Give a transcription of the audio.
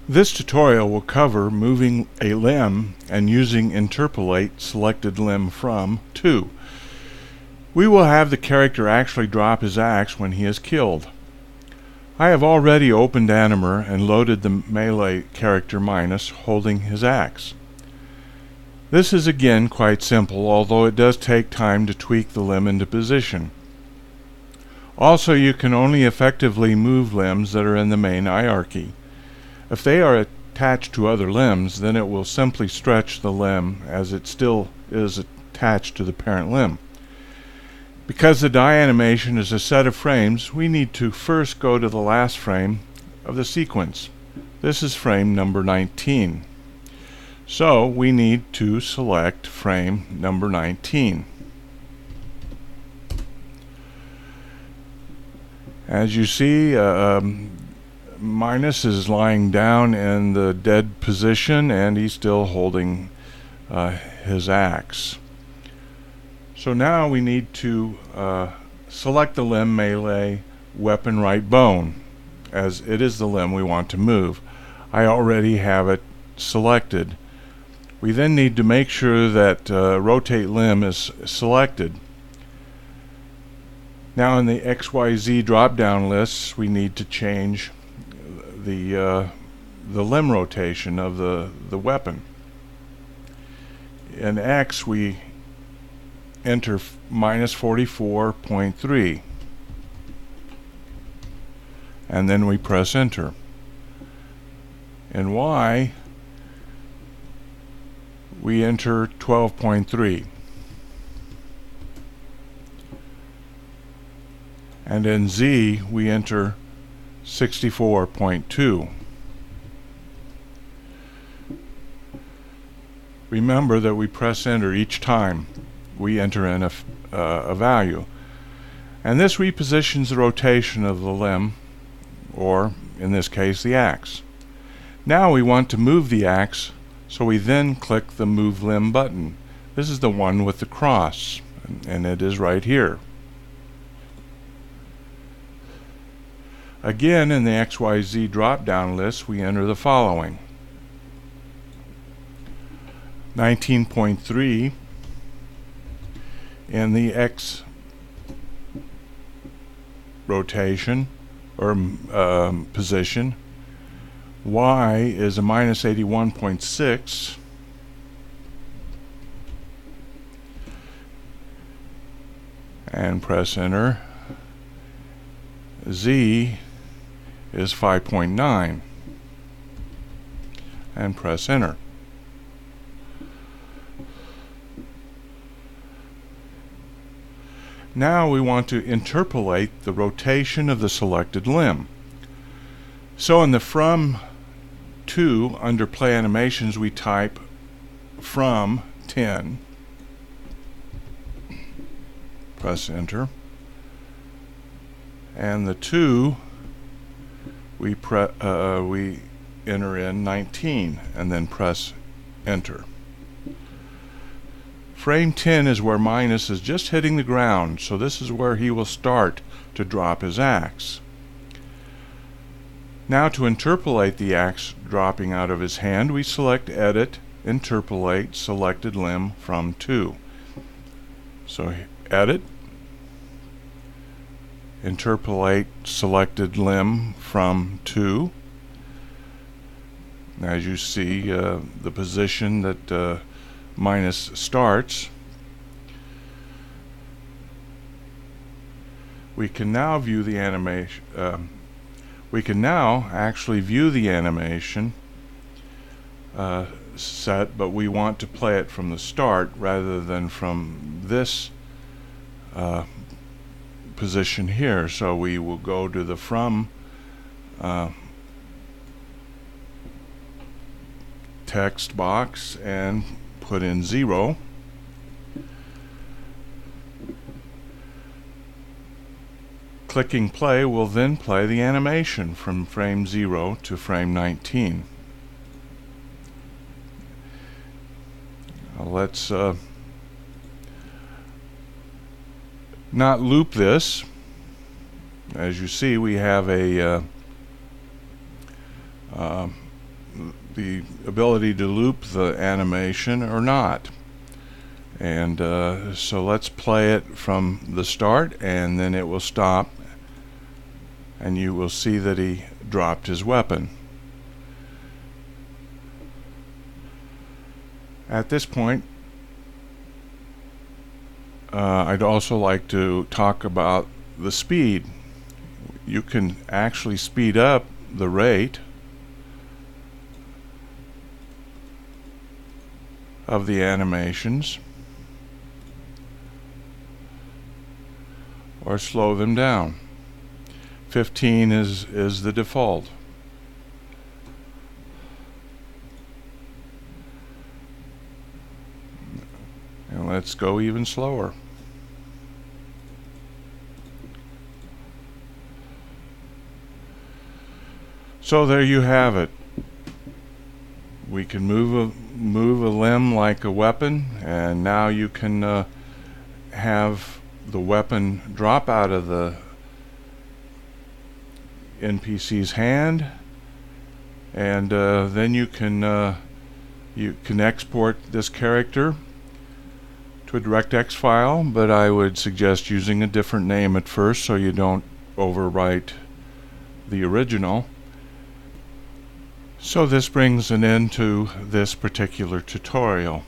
This tutorial will cover moving a limb and using interpolate selected limb from to. We will have the character actually drop his axe when he is killed. I have already opened Animer and loaded the melee character Minus holding his axe. This is again quite simple, although it does take time to tweak the limb into position. Also, you can only effectively move limbs that are in the main hierarchy. If they are attached to other limbs, then it will simply stretch the limb as it still is attached to the parent limb. Because the die animation is a set of frames, we need to first go to the last frame of the sequence. This is frame number 19. So we need to select frame number 19. As you see, Minus is lying down in the dead position and he's still holding his axe. So now we need to select the limb melee weapon right bone, as it is the limb we want to move. I already have it selected. We then need to make sure that rotate limb is selected. Now in the XYZ drop down lists we need to change the limb rotation of the weapon. In X we enter minus 44.3 and then we press enter. In Y we enter 12.3 and in Z we enter 64.2. Remember that we press enter each time we enter in a value, and this repositions the rotation of the limb, or in this case the axe. Now we want to move the axe, so we then click the move limb button. This is the one with the cross, and it is right here. Again, in the XYZ drop down list we enter the following: 19.3 in the X rotation or position. Y is a minus 81.6. And press enter. Z is 5.9 and press enter. Now we want to interpolate the rotation of the selected limb. So in the from to under play animations we type from 10, press enter, and the to we enter in 19 and then press enter. Frame 10 is where Minus is just hitting the ground, so this is where he will start to drop his axe. Now to interpolate the axe dropping out of his hand, we select Edit, Interpolate, Selected Limb from to. So Edit, Interpolate selected limb from to. As you see, the position that Minus starts. We can now view the animation. We can now actually view the animation set, but we want to play it from the start rather than from this position here. So we will go to the from text box and put in 0. Clicking play will then play the animation from frame 0 to frame 19. Let's not loop this. As you see, we have a the ability to loop the animation or not. And so let's play it from the start, and then it will stop, and you will see that he dropped his weapon. At this point, I'd also like to talk about the speed. You can actually speed up the rate of the animations or slow them down. 15 is the default. And let's go even slower. So there you have it. We can move a limb like a weapon, and now you can have the weapon drop out of the NPC's hand, and then you can export this character to a DirectX file, but I would suggest using a different name at first so you don't overwrite the original. So this brings an end to this particular tutorial.